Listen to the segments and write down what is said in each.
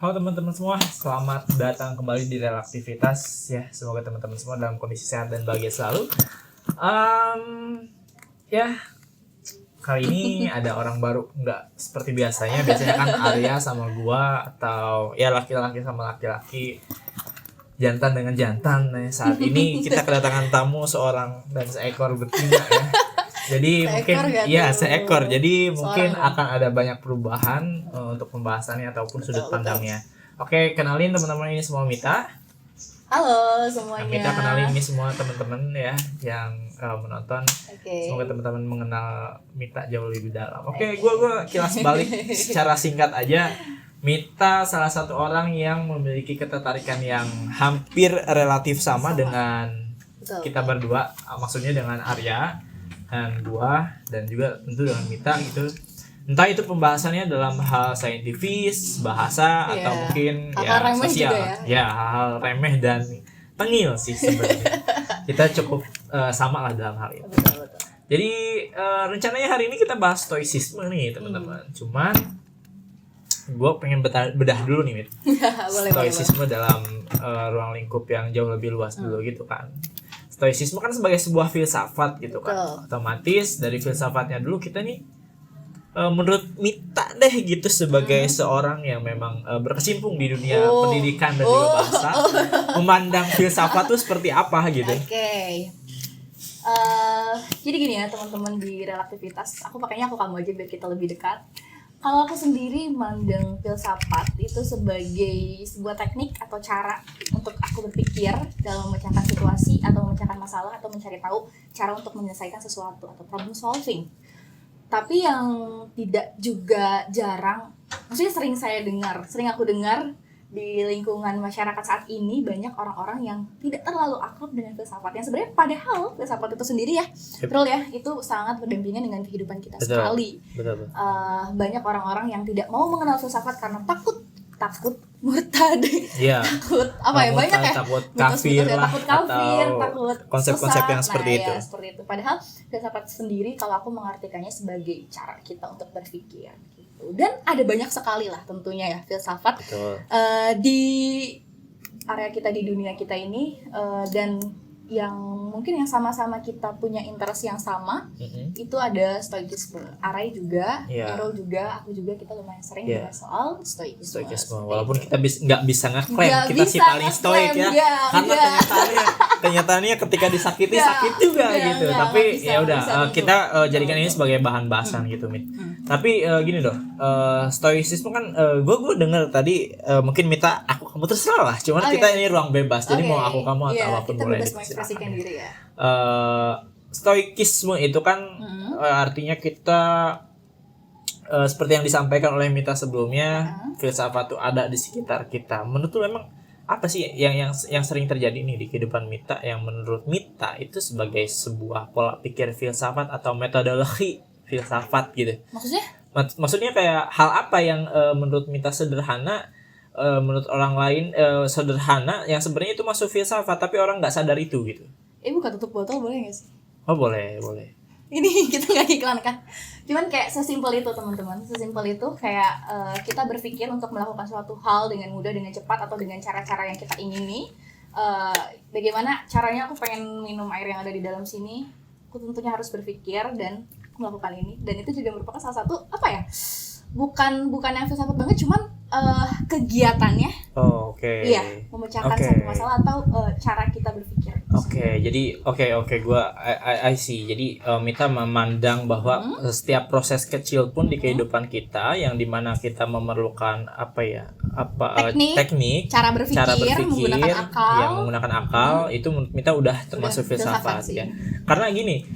Halo teman-teman semua, selamat datang kembali di Relaktivitas ya. Semoga teman-teman semua dalam kondisi sehat dan bahagia selalu. Ya, kali ini ada orang baru, nggak seperti biasanya. Biasanya kan Arya sama gua atau ya laki-laki sama laki-laki, jantan dengan jantan. Nah, saat ini kita kedatangan tamu seorang dan seekor betina ya. Jadi seekor. Jadi mungkin akan ada banyak perubahan untuk pembahasannya ataupun sudut pandangnya. Oke, kenalin teman-teman, ini semua Mita. Halo semuanya. Mita, kenalin ini semua teman-teman ya yang menonton. Semoga teman-teman mengenal Mita jauh lebih dalam. Oke, gua kilas balik secara singkat aja. Mita salah satu orang yang memiliki ketertarikan yang hampir relatif sama dengan kita berdua, maksudnya dengan Arya dan gua, dan juga tentu dengan Mita gitu. Entah itu pembahasannya dalam hal saintifis, bahasa, atau mungkin hal-hal sosial. Ya, hal-hal remeh dan tengil sih sebenarnya. Kita cukup sama lah dalam hal itu. Betul. Jadi rencananya hari ini kita bahas stoicisme nih teman-teman. Cuman gue pengen bedah dulu nih, Mit. Stoicisme dalam ruang lingkup yang jauh lebih luas dulu gitu kan. Stoicisme kan sebagai sebuah filsafat gitu kan. Otomatis dari filsafatnya dulu kita nih menurut Mita deh gitu sebagai seorang yang memang berkecimpung di dunia pendidikan dan juga bahasa, memandang filsafat itu seperti apa gitu. Jadi gini ya teman-teman di Relaktivitas, aku pakainya aku kamu aja biar kita lebih dekat. Kalau aku sendiri mandang filsafat itu sebagai sebuah teknik atau cara untuk aku berpikir dalam memecahkan situasi atau memecahkan masalah atau mencari tahu cara untuk menyelesaikan sesuatu atau problem solving. Tapi yang tidak juga jarang, maksudnya sering aku dengar di lingkungan masyarakat saat ini, banyak orang-orang yang tidak terlalu akrab dengan filsafat. Yang sebenarnya padahal filsafat itu sendiri ya, betul ya, itu sangat berdampingan dengan kehidupan kita sekali. Betul. Banyak orang-orang yang tidak mau mengenal filsafat karena takut murtad, takut banyak ya, takut kafir lah, takut konsep-konsep sesat. yang seperti itu. Ya, seperti itu. Padahal filsafat sendiri kalau aku mengartikannya sebagai cara kita untuk berpikir gitu. Dan ada banyak sekali lah tentunya ya filsafat di area kita, di dunia kita ini, dan yang mungkin yang sama-sama kita punya interest yang sama, itu ada stoicisme. Arai juga, Errol juga, aku juga, kita lumayan sering bahas soal stoicisme. Walaupun kita nggak bisa ngeklaim kita si paling stoik ya, karena kenyataannya ketika disakiti sakit juga gitu. Tapi ya udah, kita jadikan ini sebagai bahan bahasan gitu, Mit. Tapi gini dong, stoicisme kan gue dengar tadi, mungkin Mita aku kamu terserah lah. Cuman kita ini ruang bebas, jadi mau aku kamu atau apapun boleh. Diri ya. Stoikisme itu kan artinya kita seperti yang disampaikan oleh Mita sebelumnya, filsafat itu ada di sekitar kita. Menurut lu emang apa sih yang sering terjadi nih di kehidupan Mita yang menurut Mita itu sebagai sebuah pola pikir filsafat atau metodologi filsafat gitu? Maksudnya kayak hal apa yang menurut Mita sederhana, menurut orang lain sederhana, yang sebenarnya itu masuk filsafat tapi orang nggak sadar itu gitu. Buka tutup botol boleh nggak sih? Oh boleh. Ini kita nggak iklankan. Cuman kayak sesimpel itu teman-teman. Sesimpel itu kayak kita berpikir untuk melakukan suatu hal dengan mudah, dengan cepat, atau dengan cara-cara yang kita ingini. Bagaimana caranya aku pengen minum air yang ada di dalam sini? Aku tentunya harus berpikir dan melakukan ini. Dan itu juga merupakan salah satu bukan yang filsafat banget, cuman kegiatannya. Iya, memecahkan satu masalah atau cara kita berpikir. Jadi gua I see. Jadi Mita memandang bahwa setiap proses kecil pun di kehidupan kita yang dimana kita memerlukan teknik, cara berpikir menggunakan akal, itu menurut Mita udah termasuk filsafat ya. Karena gini,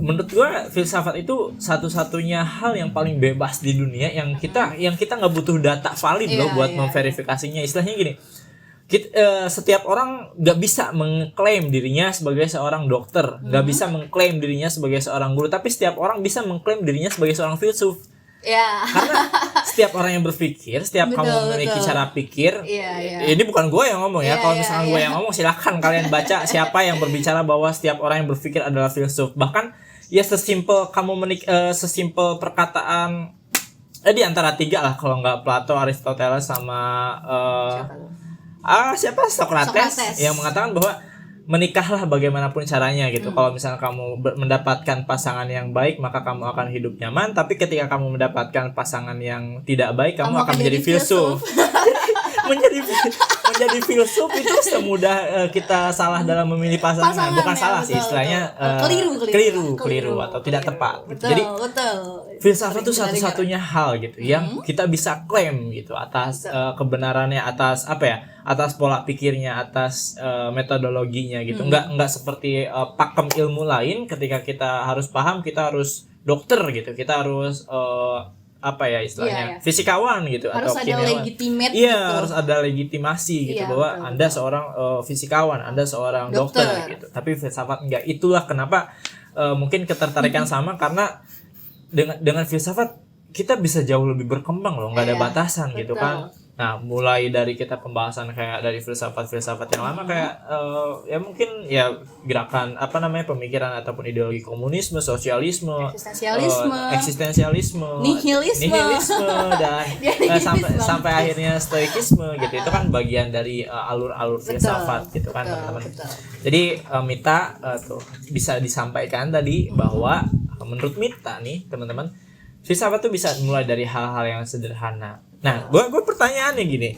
menurut gua filsafat itu satu-satunya hal yang paling bebas di dunia yang kita nggak butuh data valid loh buat memverifikasinya. Istilahnya gini, setiap orang nggak bisa mengklaim dirinya sebagai seorang dokter, nggak bisa mengklaim dirinya sebagai seorang guru, tapi setiap orang bisa mengklaim dirinya sebagai seorang filsuf. Karena setiap orang yang berpikir, setiap kamu memiliki cara pikir, ini bukan gue yang ngomong ya. Kalau misalnya gue yang ngomong, silahkan kalian baca siapa yang berbicara bahwa setiap orang yang berpikir adalah filsuf. Bahkan ya sesimpel kamu sesimpel perkataan di antara 3 lah, kalau nggak Plato, Aristoteles sama siapa Socrates yang mengatakan bahwa menikahlah bagaimanapun caranya gitu. Kalau misalnya kamu mendapatkan pasangan yang baik, maka kamu akan hidup nyaman. Tapi ketika kamu mendapatkan pasangan yang tidak baik, kamu akan menjadi filsuf. menjadi filsuf itu semudah kita salah dalam memilih pasangan. Bukan salah sih, istilahnya keliru atau tidak tepat. Betul, Jadi betul. filsafat itu satu-satunya hal gitu yang kita bisa klaim gitu atas kebenarannya, atas atas pola pikirnya, atas metodologinya gitu. Enggak seperti pakem ilmu lain, ketika kita harus paham, kita harus dokter gitu, kita harus istilahnya fisikawan gitu, harus atau ada kimiawan. legitimate gitu. gitu. Harus ada legitimasi gitu, bahwa betul. Anda seorang fisikawan, Anda seorang dokter gitu. Tapi filsafat enggak. Itulah kenapa mungkin ketertarikan sama, karena dengan filsafat kita bisa jauh lebih berkembang loh, nggak ada batasan gitu kan. Nah, mulai dari kita pembahasan kayak dari filsafat yang lama kayak mungkin gerakan pemikiran ataupun ideologi komunisme, sosialisme, eksistensialisme, nihilisme dan sampai akhirnya stoikisme gitu. Itu kan bagian dari alur-alur filsafat gitu kan, teman-teman. Jadi Mita tuh bisa disampaikan tadi bahwa menurut Mita nih, teman-teman, filsafat tuh bisa mulai dari hal-hal yang sederhana. Nah, gue pertanyaannya gini,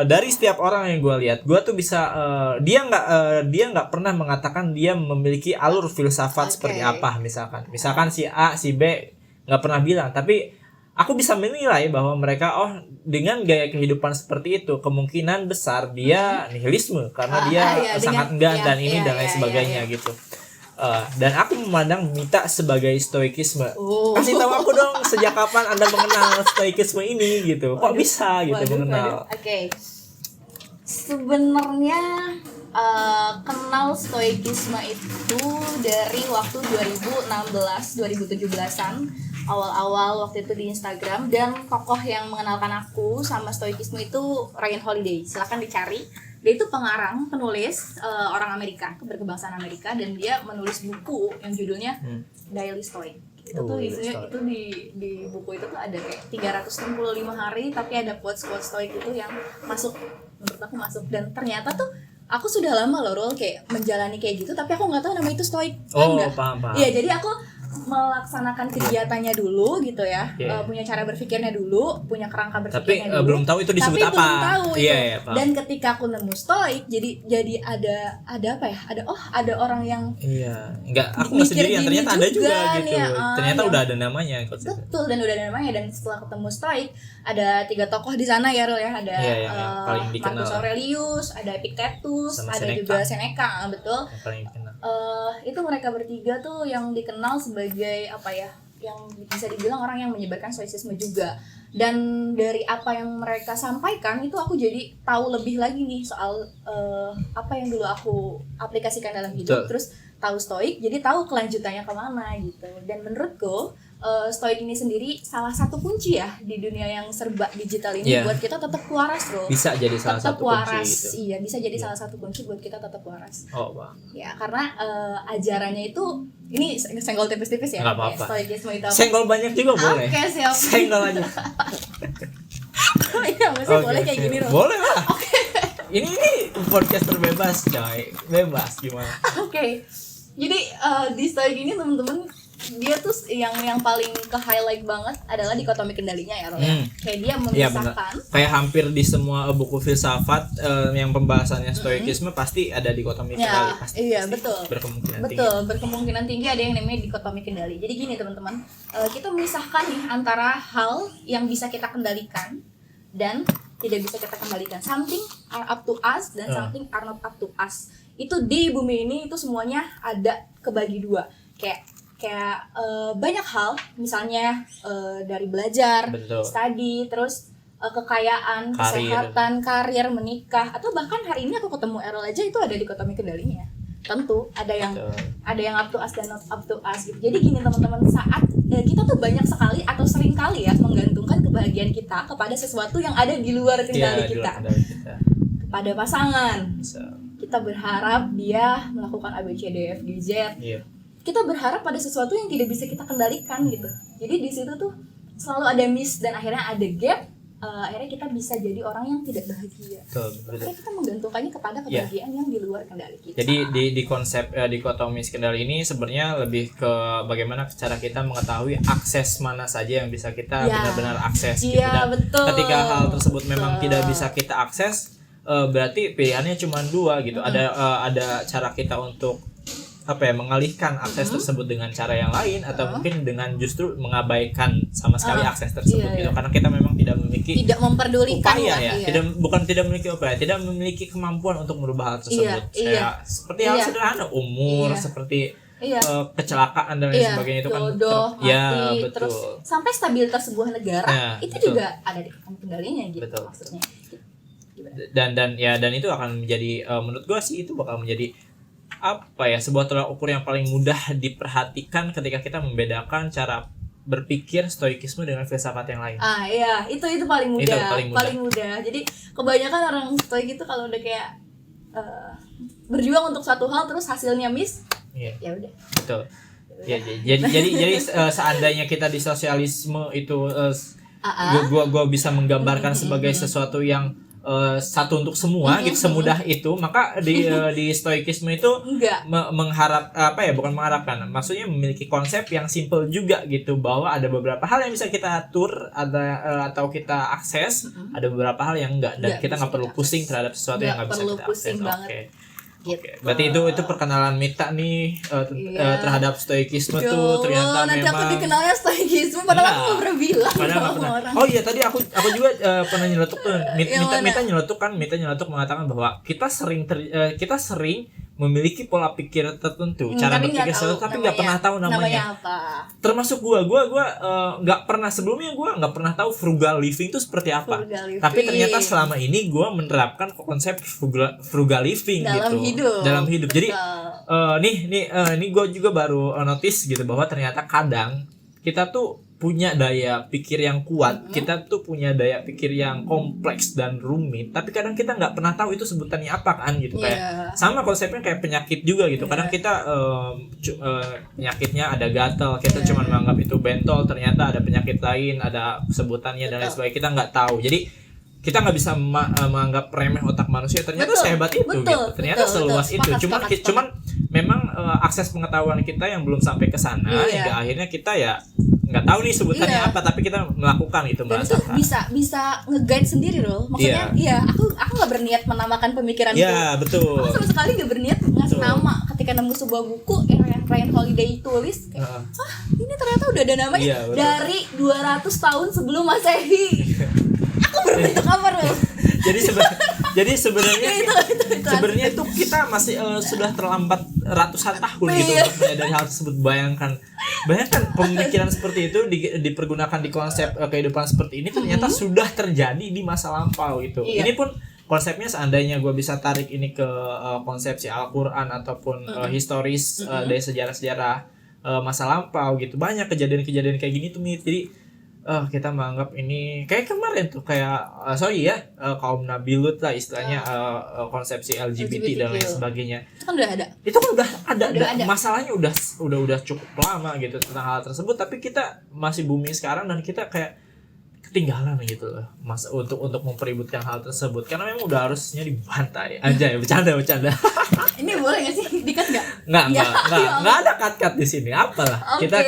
dari setiap orang yang gue lihat, gue tuh bisa dia nggak pernah mengatakan dia memiliki alur filsafat seperti apa. Misalkan si A, si B nggak pernah bilang, tapi aku bisa menilai bahwa mereka dengan gaya kehidupan seperti itu kemungkinan besar dia nihilisme, karena dia sangat enggan dan lain sebagainya gitu. Dan aku memandang Mita sebagai stoikisme. Kasih tahu aku dong, sejak kapan Anda mengenal stoikisme ini gitu? Kok bisa gitu mengenal? Oke. Sebenarnya kenal stoikisme itu dari waktu 2016-2017an, awal-awal waktu itu di Instagram, dan tokoh yang mengenalkan aku sama stoikisme itu Ryan Holiday. Silakan dicari. Dia itu pengarang, penulis orang Amerika, berkebangsaan Amerika, dan dia menulis buku yang judulnya Daily Stoic. Itu tuh isinya itu di buku itu tuh ada kayak 365 hari, tapi ada quotes-quotes stoic itu yang menurut aku masuk, dan ternyata tuh aku sudah lama loh Rul kayak menjalani kayak gitu, tapi aku nggak tahu nama itu stoic. Paham. Iya, jadi aku melaksanakan kegiatannya dulu gitu ya, punya cara berpikirnya dulu, punya kerangka berpikirnya tapi dulu. belum tahu itu disebut tapi apa. Belum tahu itu. Paham. Dan ketika aku nemu stoik, jadi ada apa ya? Ada orang yang aku nggak sendirian, ternyata ada juga gitu. Ternyata udah ada namanya. Betul, dan udah ada namanya. Dan setelah ketemu stoik, ada 3 tokoh di sana ya Rul ya. Ada Marcus Aurelius, ada Epictetus, sama ada Seneca. juga Seneca, betul. Yang paling dikenal. Itu mereka bertiga tuh yang dikenal sebagai yang bisa dibilang orang yang menyebarkan stoicisme juga. Dan dari apa yang mereka sampaikan itu aku jadi tahu lebih lagi nih soal apa yang dulu aku aplikasikan dalam hidup. Terus tahu stoik, jadi tahu kelanjutannya kemana gitu. Dan menurutku stoik ini sendiri salah satu kunci ya di dunia yang serba digital ini buat kita tetap waras loh. Bisa jadi salah satu waras, kunci gitu. Iya, bisa jadi salah satu kunci buat kita tetap waras. Bang. Ya, karena ajarannya itu ini senggol tipis-tipis ya. Nggak apa-apa. Stoikisme itu apa? Senggol banyak juga boleh. Oke, siap. Senggol aja. Iya, masih boleh kayak gini loh. Boleh lah. Ini podcast terbebas, coy. Bebas gimana? Oke. Jadi di stoik ini teman-teman, dia tuh yang paling ke highlight banget adalah dikotomi kendalinya ya Rol. Kayak dia memisahkan. Kayak hampir di semua buku filsafat yang pembahasannya stoikisme pasti ada dikotomi kendali pasti. Iya, betul. Berkemungkinan tinggi ada yang namanya dikotomi kendali. Jadi gini teman-teman, kita memisahkan nih antara hal yang bisa kita kendalikan dan tidak bisa kita kembalikan. Something are up to us dan something are not up to us. Itu di bumi ini itu semuanya ada kebagi dua. Kayak banyak hal, misalnya dari belajar, study, terus kekayaan, kesehatan, karir, menikah, atau bahkan hari ini aku ketemu Errol aja itu ada dikotomi kendalinya. Tentu ada yang up to us dan not up to us gitu. Jadi gini teman-teman, saat kita tuh banyak sekali atau sering kali ya menggantungkan kebahagiaan kita kepada sesuatu yang ada di luar kendali kita. Kepada pasangan. Kita berharap dia melakukan A B C D F G Z. Kita berharap pada sesuatu yang tidak bisa kita kendalikan gitu. Jadi di situ tuh selalu ada miss dan akhirnya ada gap. Akhirnya kita bisa jadi orang yang tidak bahagia. Akhirnya kita menggantungkannya kepada kebahagiaan yang di luar kendali kita. Jadi di konsep dikotomis kendali ini sebenarnya lebih ke bagaimana cara kita mengetahui akses mana saja yang bisa kita benar-benar akses. Gitu. Dan betul. Ketika hal tersebut memang tidak bisa kita akses, berarti pilihannya cuma dua gitu. Ada cara kita untuk mengalihkan akses tersebut dengan cara yang lain, atau mungkin dengan justru mengabaikan sama sekali akses tersebut gitu. Karena kita memang tidak memperdulikan upaya tidak memiliki kemampuan untuk merubah hal tersebut. Seperti hal sederhana, umur, seperti kecelakaan dan lain sebagainya itu kan mati, betul. Terus sampai stabilitas sebuah negara itu betul. Juga ada di kendalinya gitu betul. Maksudnya. Dan itu akan menjadi menurut gue sih itu bakal menjadi sebuah tolak ukur yang paling mudah diperhatikan ketika kita membedakan cara berpikir stoikisme dengan filsafat yang lain. Itu paling mudah. Jadi kebanyakan orang stoik itu kalau udah kayak berjuang untuk satu hal terus hasilnya miss, ya udah. Betul. Jadi seandainya kita di sosialisme itu gua bisa menggambarkan sebagai sesuatu yang satu untuk semua gitu, semudah itu, maka di stoikisme itu bukan mengharapkan, maksudnya memiliki konsep yang simple juga gitu, bahwa ada beberapa hal yang bisa kita atur, atau kita akses, ada beberapa hal yang enggak, dan kita nggak perlu pusing terhadap sesuatu yang nggak bisa kita akses. Gitu. Berarti itu perkenalan Mita nih terhadap stoikisme tuh ternyata nanti memang. Nanti aku dikenalnya stoikisme padahal aku nggak pernah bilang. Orang. Oh iya, tadi aku juga pernah nyeletuk tuh. Mita nyeletuk mengatakan bahwa kita sering memiliki pola pikir tertentu, cara berpikir sesuatu, tapi nggak pernah tahu namanya apa. Termasuk gue nggak pernah sebelumnya nggak pernah tahu frugal living itu seperti apa. Tapi ternyata selama ini gue menerapkan konsep frugal living dalam hidup. Jadi nih gue juga baru notice gitu bahwa ternyata kadang kita tuh punya daya pikir yang kuat, kita tuh punya daya pikir yang kompleks dan rumit, tapi kadang kita nggak pernah tahu itu sebutannya apa kan gitu. Kayak sama konsepnya kayak penyakit juga gitu. Kadang kita penyakitnya ada gatal, kita cuma menganggap itu bentol, ternyata ada penyakit lain, ada sebutannya dan lain sebagainya, kita nggak tahu. Jadi kita nggak bisa menganggap remeh otak manusia, ternyata sehebat itu gitu, ternyata seluas itu. Cuman memang akses pengetahuan kita yang belum sampai ke sana, hingga akhirnya kita ya nggak tahu nih sebutannya apa, tapi kita melakukan itu, merasakan. Dan itu bisa nge-guide sendiri loh. Maksudnya aku nggak berniat menamakan pemikiranku. Iya, betul. Aku sama sekali nggak berniat ngasih nama. Ketika nemu sebuah buku yang Ryan Holiday tulis, ini ternyata udah ada namanya dari 200 tahun sebelum Masehi. Aku berbentuk apa loh? Jadi sebenarnya itu kita masih sudah terlambat ratusan tahun gitu untuk menyadari hal tersebut. Bayangkan pemikiran seperti itu dipergunakan di konsep kehidupan seperti ini ternyata sudah terjadi di masa lampau gitu. Ini pun konsepnya seandainya gue bisa tarik ini ke konsepsi Al-Quran ataupun historis dari sejarah-sejarah masa lampau gitu, banyak kejadian-kejadian kayak gini tuh. Jadi kita menganggap ini kayak kemarin tuh kaum Nabi Lut lah istilahnya, konsepsi LGBT dan lain sebagainya. Itu kan udah ada. Masalahnya udah cukup lama gitu tentang hal tersebut, tapi kita masih booming sekarang dan kita kayak ketinggalan gitu loh mas untuk mempeributkan hal tersebut, karena memang udah harusnya dibantai aja ya. Bercanda ini boleh nggak sih dikat nggak ada cut di sini, apalah. Kita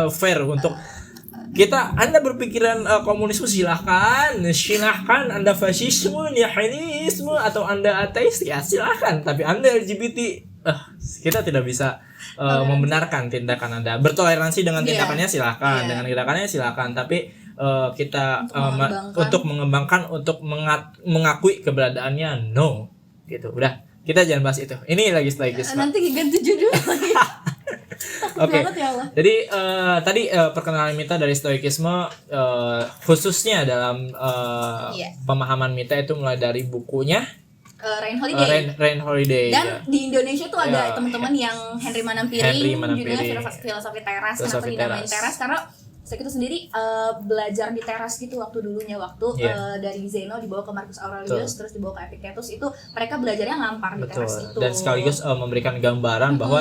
fair untuk kita. Anda berpikiran komunisme silahkan Anda fasisme, nihilisme, atau Anda ateis ya silahkan, tapi Anda LGBT kita tidak bisa membenarkan tindakan Anda. Bertoleransi dengan tindakannya silahkan, dengan tindakannya silahkan, tapi kita untuk mengembangkan, untuk mengakui keberadaannya no gitu. Udah, kita jangan bahas itu. Ini lagi stoikisme. Nanti ganti judul lagi. Oke. Jadi tadi perkenalan Mita dari stoikisme, khususnya dalam pemahaman Mita itu mulai dari bukunya Ryan Holiday. Dan di Indonesia tuh ada teman-teman yang Henry Manampiring, judulnya filosofi teras. Kenapa dinamain teras? Karena Stoik itu sendiri belajar di teras gitu waktu dulunya, dari Zeno dibawa ke Marcus Aurelius, terus dibawa ke Epictetus, itu mereka belajarnya ngampar di teras itu. Dan sekaligus memberikan gambaran bahwa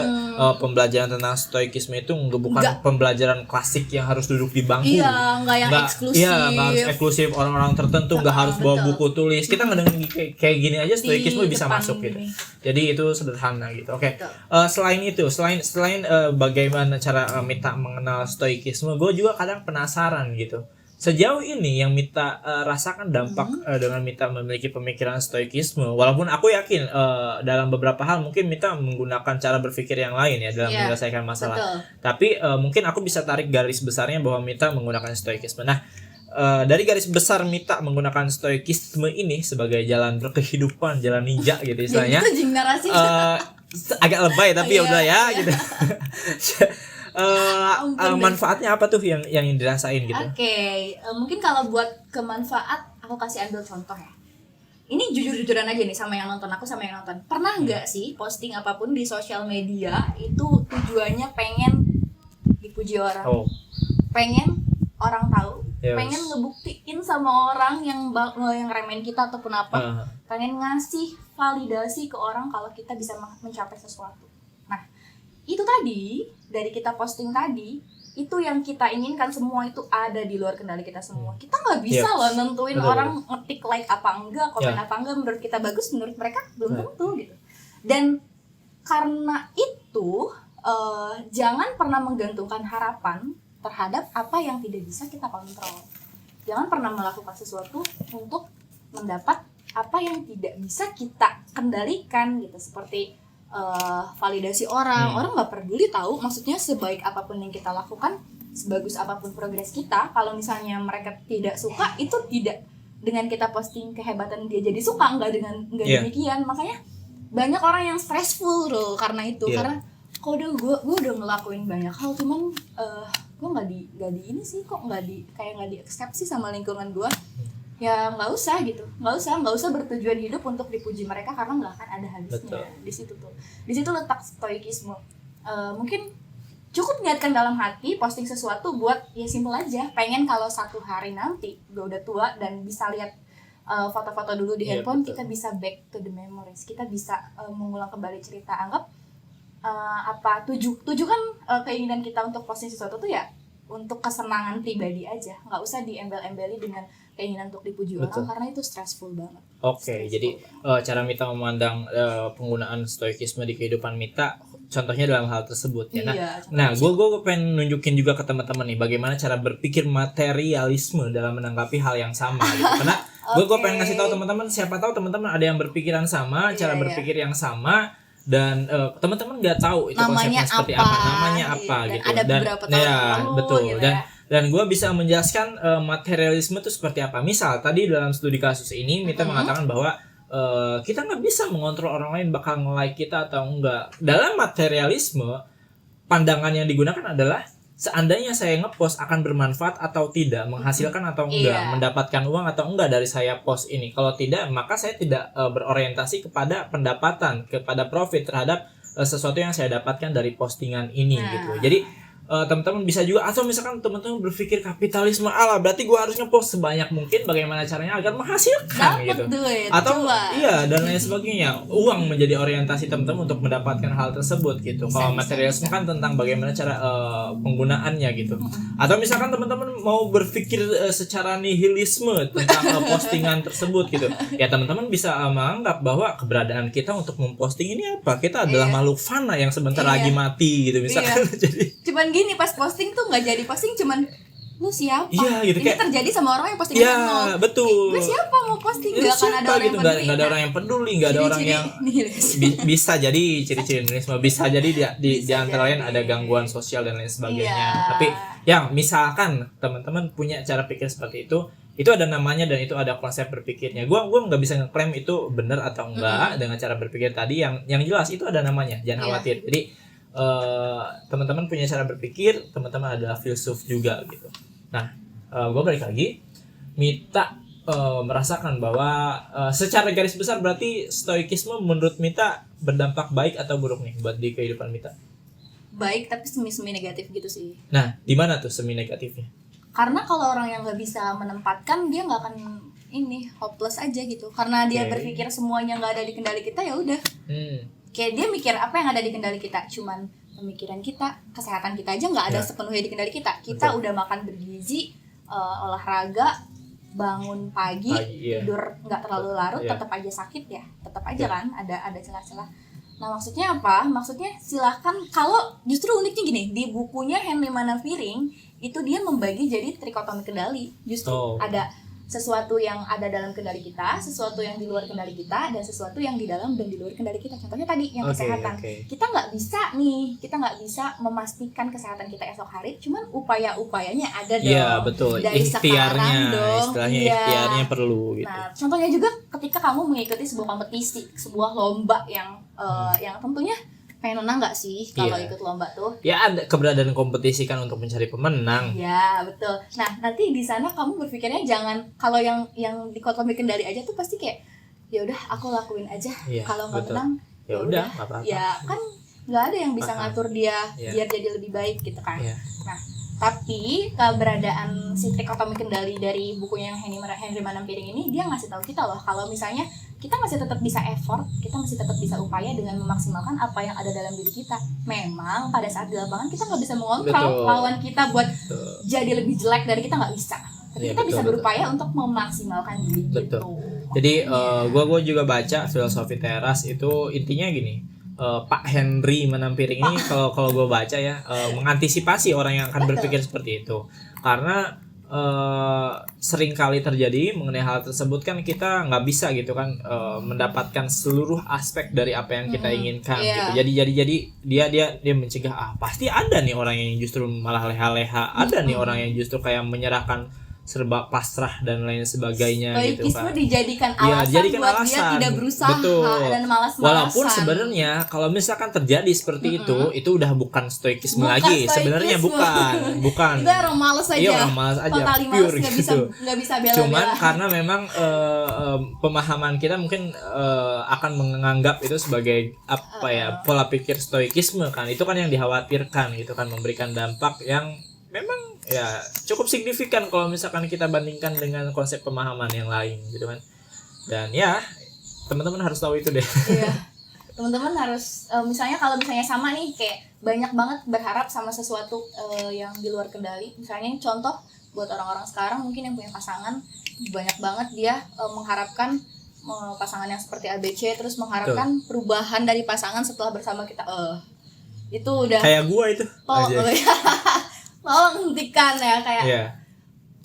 pembelajaran tentang stoikisme itu bukan pembelajaran klasik yang harus duduk di bangku. Iya, nggak yang eksklusif. Iya, nggak harus eksklusif orang-orang tertentu, nggak harus bawa buku tulis. Kita ngedengerin kayak gini aja stoikisme bisa masuk gitu. Jadi itu sederhana gitu. Oke. Selain itu, selain bagaimana cara Mita mengenal stoikisme, gue juga kadang penasaran gitu. Sejauh ini yang Mita rasakan dampak dengan Mita memiliki pemikiran stoikisme, walaupun aku yakin dalam beberapa hal mungkin Mita menggunakan cara berpikir yang lain ya dalam menyelesaikan masalah. Betul. Tapi mungkin aku bisa tarik garis besarnya bahwa Mita menggunakan stoikisme. Nah, dari garis besar Mita menggunakan stoikisme ini sebagai jalan berkehidupan, jalan ninja gitu istilahnya. Itu narasi. Agak lebay tapi ya udah ya gitu. Manfaatnya apa tuh yang dirasain gitu? Oke, mungkin kalau buat kemanfaat aku kasih ambil contoh ya. Ini jujur-jujuran aja nih sama yang nonton aku sama yang nonton. Pernah nggak sih posting apapun di sosial media itu tujuannya pengen dipuji orang, pengen orang tahu, pengen ngebuktiin sama orang yang remehin kita ataupun apa, pengen ngasih validasi ke orang kalau kita bisa mencapai sesuatu. Nah, itu tadi dari kita posting tadi itu yang kita inginkan semua itu ada di luar kendali kita semua. Kita nggak bisa loh nentuin orang ngetik like apa enggak, komen apa enggak, menurut kita bagus, menurut mereka belum tentu gitu. Dan karena itu jangan pernah menggantungkan harapan terhadap apa yang tidak bisa kita kontrol. Jangan pernah melakukan sesuatu untuk mendapat apa yang tidak bisa kita kendalikan gitu, seperti validasi orang nggak peduli tahu, maksudnya sebaik apapun yang kita lakukan, sebagus apapun progres kita, kalau misalnya mereka tidak suka, itu tidak dengan kita posting kehebatan dia jadi suka, nggak demikian. Makanya banyak orang yang stressful loh karena itu, karena kok gue udah ngelakuin banyak hal, cuman gue nggak di ini sih, kok nggak di accept sih sama lingkungan gue. Ya nggak usah gitu, nggak usah bertujuan hidup untuk dipuji mereka, karena nggak akan ada habisnya. Di situ letak stoikisme. Mungkin cukup niatkan dalam hati posting sesuatu buat ya simple aja, pengen kalau satu hari nanti gue udah tua dan bisa lihat foto-foto dulu di handphone, kita bisa back to the memories, kita bisa mengulang kembali cerita. Anggap tujuh kan keinginan kita untuk posting sesuatu tuh ya untuk kesenangan pribadi aja, nggak usah diembel-embeli dengan keinginan untuk dipuji orang, karena itu stressful banget. Jadi cara Mita memandang penggunaan stoikisme di kehidupan Mita, contohnya dalam hal tersebut ya. Nah, gue pengen nunjukin juga ke teman-teman nih bagaimana cara berpikir materialisme dalam menanggapi hal yang sama gitu. Karena gue pengen ngasih tahu teman-teman, siapa tahu teman-teman ada yang berpikiran sama, cara berpikir yang sama, dan teman-teman nggak tahu itu konsepnya seperti apa, namanya apa dan gitu. Ada beberapa tahun lalu, betul gitu dan gue bisa menjelaskan materialisme itu seperti apa. Misal tadi dalam studi kasus ini Mita mengatakan bahwa kita nggak bisa mengontrol orang lain bakal nge-like kita atau enggak. Dalam materialisme, pandangan yang digunakan adalah seandainya saya ngepost akan bermanfaat atau tidak, menghasilkan atau enggak, mendapatkan uang atau enggak dari saya post ini. Kalau tidak, maka saya tidak berorientasi kepada pendapatan, kepada profit terhadap sesuatu yang saya dapatkan dari postingan ini gitu. Jadi teman-teman bisa juga, atau misalkan teman-teman berpikir kapitalisme ala berarti gue harus ngepost sebanyak mungkin, bagaimana caranya agar menghasilkan gitu, duit, atau dan lain sebagainya. Uang menjadi orientasi teman-teman untuk mendapatkan hal tersebut gitu. Kalau materialisme kan tentang bagaimana cara penggunaannya gitu. Atau misalkan teman-teman mau berpikir secara nihilisme tentang postingan tersebut gitu, ya teman-teman bisa menganggap bahwa keberadaan kita untuk memposting ini apa, kita adalah makhluk fana yang sebentar lagi mati gitu misalkan. Jadi cuman gini, pas posting tuh nggak jadi posting, cuman lu siapa? Gitu, ini kayak terjadi sama orang yang posting nol. Betul. Gue siapa mau posting? Gak akan ada orang gitu, yang peduli. Gak ada orang yang peduli, gak ada orang yang bisa jadi ciri-ciri nihilisme, bisa jadi di antara lain ada gangguan sosial dan lain sebagainya. Tapi ya misalkan teman-teman punya cara pikir seperti itu ada namanya dan itu ada konsep berpikirnya. Gua nggak bisa ngeklaim itu benar atau enggak dengan cara berpikir tadi, yang jelas itu ada namanya, jangan khawatir. Jadi teman-teman punya cara berpikir, teman-teman adalah filsuf juga gitu. Nah, gue balik lagi, Mita merasakan bahwa secara garis besar berarti stoikisme menurut Mita berdampak baik atau buruk nih buat di kehidupan Mita? baik tapi semi-semi negatif gitu sih. Nah, di mana tuh semi negatifnya? Karena kalau orang yang nggak bisa menempatkan, dia nggak akan hopeless aja gitu. Karena dia berpikir semuanya nggak ada di kendali kita, ya udah. Kayak dia mikir apa yang ada di kendali kita, cuman pemikiran kita, kesehatan kita aja nggak ada sepenuhnya di kendali kita. Kita udah makan bergizi, olahraga, bangun pagi tidur nggak terlalu larut, tetap aja sakit ya, tetap aja kan ada celah-celah. Nah maksudnya apa? Maksudnya silahkan, kalau justru uniknya gini, di bukunya Henry Manapiring itu dia membagi jadi trikotomi kendali. Justru ada sesuatu yang ada dalam kendali kita, sesuatu yang di luar kendali kita, dan sesuatu yang di dalam dan di luar kendali kita. Contohnya tadi yang kesehatan. Kita nggak bisa memastikan kesehatan kita esok hari, cuman upaya-upayanya ada dong. Iya betul. Dari sekarang dong. Istilahnya ikhtiarnya perlu gitu. Nah contohnya juga ketika kamu mengikuti sebuah kompetisi, sebuah lomba yang tentunya pengen menang nggak sih kalau ikut lomba tuh? Ya ada keberadaan kompetisi kan untuk mencari pemenang. Ya betul. Nah nanti di sana kamu berpikirnya jangan, kalau yang dikotomi kendali aja tuh pasti kayak ya udah aku lakuin aja. Kalau nggak menang ya udah nggak apa-apa. Ya kan nggak ada yang bisa ngatur dia biar jadi lebih baik gitu kan. Nah tapi keberadaan si trikotomi kendali dari bukunya yang Henry Manapiring ini, dia ngasih tahu kita loh kalau misalnya kita masih tetap bisa effort, kita masih tetap bisa upaya dengan memaksimalkan apa yang ada dalam diri kita. Memang pada saat di lapangan kita nggak bisa mengontrol lawan kita buat jadi lebih jelek dari kita, nggak bisa. Tapi kita bisa berupaya untuk memaksimalkan diri gitu. Jadi gue juga baca Filosofi Teras itu intinya gini. Pak Henry Manapiring ini kalau gue baca ya mengantisipasi orang yang akan berpikir seperti itu, karena sering kali terjadi mengenai hal tersebut kan kita nggak bisa gitu kan mendapatkan seluruh aspek dari apa yang kita inginkan gitu. Jadi dia mencegah pasti ada nih orang yang justru malah leha-leha, ada nih orang yang justru kayak menyerahkan serba pasrah dan lain sebagainya gitu kan. Dijadikan alasan buat alasan. Dia tidak berusaha dan malas-malasan. Walaupun sebenarnya kalau misalkan terjadi seperti itu udah bukan stoikisme lagi. Sebenarnya bukan. Itu orang malas aja. Iya, orang malas aja. Pure gitu. Nggak bisa bela-bela. Cuman karena memang pemahaman kita mungkin akan menganggap itu sebagai pola pikir stoikisme kan. Itu kan yang dikhawatirkan gitu kan, memberikan dampak yang memang ya cukup signifikan kalau misalkan kita bandingkan dengan konsep pemahaman yang lain gitu kan. Dan ya teman-teman harus tahu itu deh. Iya. Teman-teman harus misalnya kalau misalnya sama nih, kayak banyak banget berharap sama sesuatu yang di luar kendali. Misalnya contoh buat orang-orang sekarang mungkin yang punya pasangan, banyak banget dia mengharapkan pasangan yang seperti ABC, terus mengharapkan perubahan dari pasangan setelah bersama kita. Itu udah kayak gua itu. Tolong hentikan ya, kayak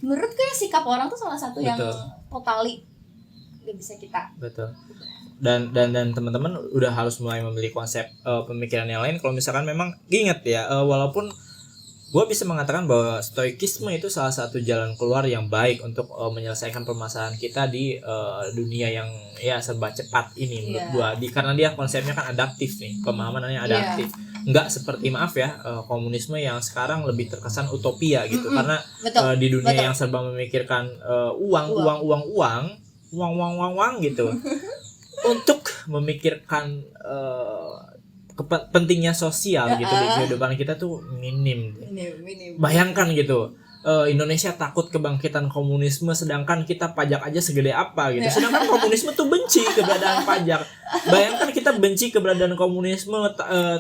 menurutku ya sikap orang tuh salah satu yang totally gak bisa kita. Betul. Dan teman-teman udah harus mulai memilih konsep pemikiran yang lain. Kalau misalkan memang ingat ya, walaupun gue bisa mengatakan bahwa stoikisme itu salah satu jalan keluar yang baik untuk menyelesaikan permasalahan kita di dunia yang ya serba cepat ini menurut gue. Karena dia konsepnya kan adaptif nih, pemahamannya adaptif. Nggak seperti komunisme yang sekarang lebih terkesan utopia gitu. Karena di dunia yang serba memikirkan uang gitu. Untuk memikirkan pentingnya sosial gitu di kehidupan kita tuh minim. Bayangkan gitu, Indonesia takut kebangkitan komunisme sedangkan kita pajak aja segede apa gitu. Sedangkan komunisme tuh benci keberadaan pajak. Bayangkan kita benci keberadaan komunisme,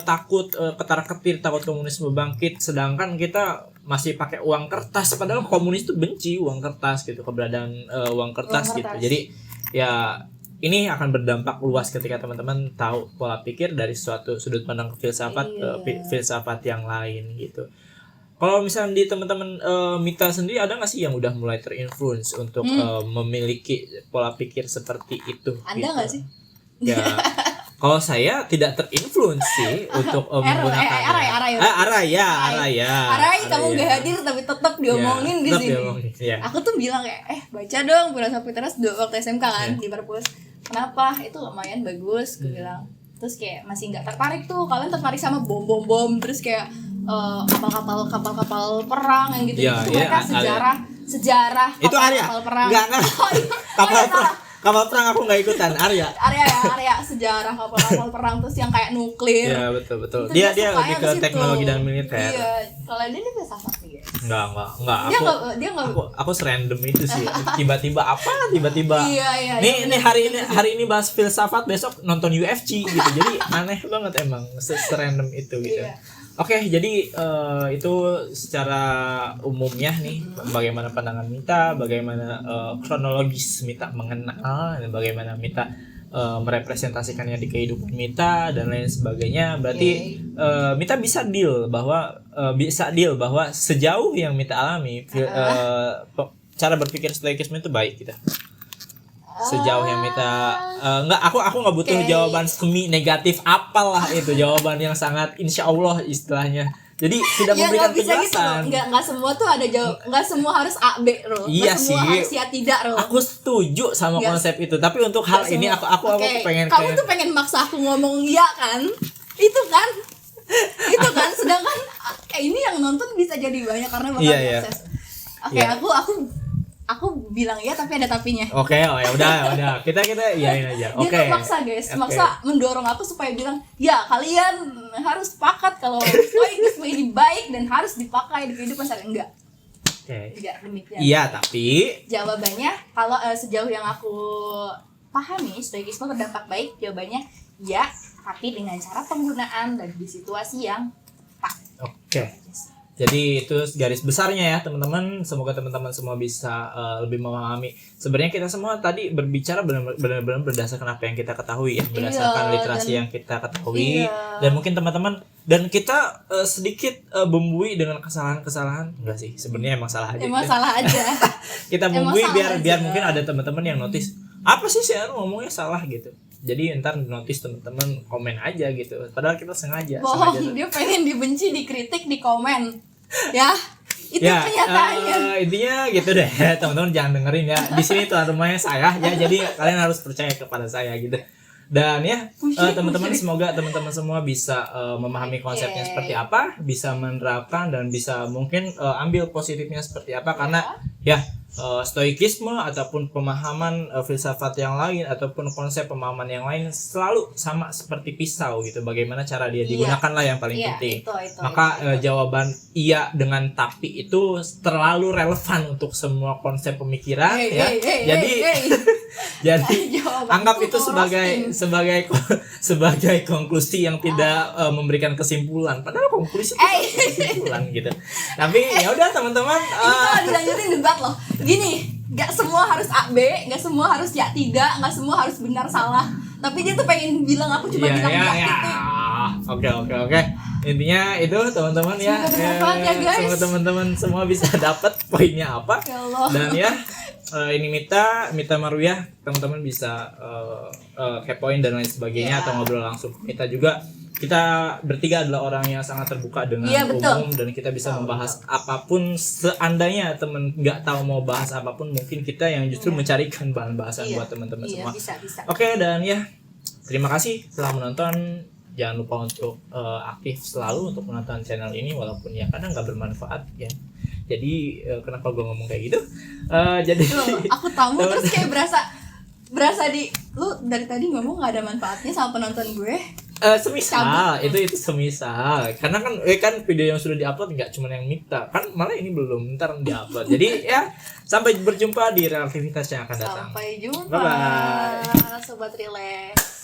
takut ketar-ketir takut komunisme bangkit, sedangkan kita masih pakai uang kertas, padahal komunis tuh benci uang kertas gitu, keberadaan uang kertas gitu. Jadi ya ini akan berdampak luas ketika teman-teman tahu pola pikir dari suatu sudut pandang filsafat filsafat yang lain gitu. Kalau misalnya di teman-teman Mita sendiri ada nggak sih yang udah mulai terinfluence untuk memiliki pola pikir seperti itu? Ada nggak sih? Ya, kalau saya tidak terinfluence sih untuk menggunakan Arai kamu nggak hadir tapi tetap diomongin di sini. Aku tuh bilang kayak baca dong Filosofi Teras waktu SMK kan di perpus. Kenapa? Itu lumayan bagus, gue bilang. Terus kayak masih nggak tertarik tuh. Kalian tertarik sama bom terus kayak kapal-kapal perang yang gitu. Itu mereka sejarah itu Arya. kapal perang. Enggak. Kapal perang aku nggak ikutan. Arya sejarah kapal perang terus yang kayak nuklir. Iya betul. Itu Dia sukanya lebih ke ke situ. teknologi dan militer. Iya, kalau dia filsafat nih guys. Enggak. Dia nggak. Aku serandom itu sih. Tiba-tiba apa? Tiba-tiba. Iya. Nih hari ini bahas filsafat, besok nonton UFC gitu. Jadi aneh banget emang serandom itu gitu. Iya. Oke, jadi itu secara umumnya nih bagaimana pandangan Mita, bagaimana kronologis Mita mengenal, dan bagaimana Mita merepresentasikannya di kehidupan Mita dan lain sebagainya. Berarti Mita bisa deal bahwa sejauh yang Mita alami cara berpikir stoikisme itu baik gitu. Sejauh yang Mita aku nggak butuh jawaban semi negatif, apalah itu jawaban yang sangat insya Allah istilahnya, jadi tidak memberikan penjelasan. Gitu, nggak semua tuh ada nggak semua harus A B loh. Iya nggak semua sih, harus ya tidak loh. aku setuju sama konsep itu, tapi untuk hal ini aku pengen kamu tuh pengen maksa aku ngomong iya kan, itu kan sedangkan ini yang nonton bisa jadi banyak karena bakal proses. Aku bilang ya tapi ada tapinya. Oke, ya udah. Kita iyain aja. Oke. Dia maksa guys, maksa mendorong aku supaya bilang, "Ya, kalian harus sepakat kalau stoikisme ini baik dan harus dipakai di kehidupan sehari-hari." Enggak. Tidak demikian. Iya, tapi jawabannya kalau sejauh yang aku pahami stoikisme berdampak baik, jawabannya ya, tapi dengan cara penggunaan dan di situasi yang tepat. Oke. Jadi itu garis besarnya ya teman-teman. Semoga teman-teman semua bisa lebih memahami. Sebenarnya kita semua tadi berbicara benar-benar berdasarkan apa yang kita ketahui ya, berdasarkan literasi yang kita ketahui. Dan mungkin teman-teman dan kita sedikit bumbui dengan kesalahan-kesalahan. Enggak sih, sebenarnya emang salah aja. Emang salah aja. Kita bumbui biar mungkin ada teman-teman yang notice, apa sih Aaron ngomongnya salah gitu. Jadi ntar notice teman-teman komen aja gitu. Padahal kita sengaja. Dia pengen dibenci, dikritik, di komen. Ya, itu kenyataannya. Intinya gitu deh, teman-teman jangan dengerin ya. Di sini tuan rumahnya saya ya. Jadi kalian harus percaya kepada saya gitu. Dan ya teman-teman, semoga teman-teman semua bisa memahami konsepnya seperti apa, bisa menerapkan dan bisa mungkin ambil positifnya seperti apa, karena ya stoikisme ataupun pemahaman filsafat yang lain ataupun konsep pemahaman yang lain selalu sama seperti pisau gitu. Bagaimana cara dia digunakan lah yang paling penting. Maka jawaban iya dengan tapi itu terlalu relevan untuk semua konsep pemikiran ya. Jadi anggap itu sebagai konklusi yang tidak memberikan kesimpulan. Padahal konklusi itu kesimpulan gitu. Tapi ya udah teman-teman, dilanjutin debat loh. Gini, nggak semua harus A B, nggak semua harus ya tidak, nggak semua harus benar salah. Tapi dia tuh pengen bilang aku cuma bilang gitu. Oke. Intinya itu teman-teman ya. Semoga teman-teman semua bisa dapat poinnya apa. Ya Allah. Dan ya ini Mita Maruyah, teman-teman bisa kepoin dan lain sebagainya atau ngobrol langsung. Mita juga, kita bertiga adalah orang yang sangat terbuka dengan umum dan kita bisa membahas apapun. Seandainya teman nggak tahu mau bahas apapun, mungkin kita yang justru mencarikan bahan bahasan buat teman-teman semua. Bisa. Oke, dan ya terima kasih telah menonton. Jangan lupa untuk aktif selalu untuk menonton channel ini, walaupun ya kadang nggak bermanfaat ya. Jadi kenapa gue ngomong kayak gitu? Jadi aku tahu terus kayak berasa di lu dari tadi ngomong nggak ada manfaatnya sama penonton gue. Semisal itu semisal, karena kan video yang sudah diupload nggak cuma yang Mita kan, malah ini belum, ntar diupload. Jadi ya sampai berjumpa di relativitas yang akan datang. Sampai jumpa. Bye bye Sobat Relax.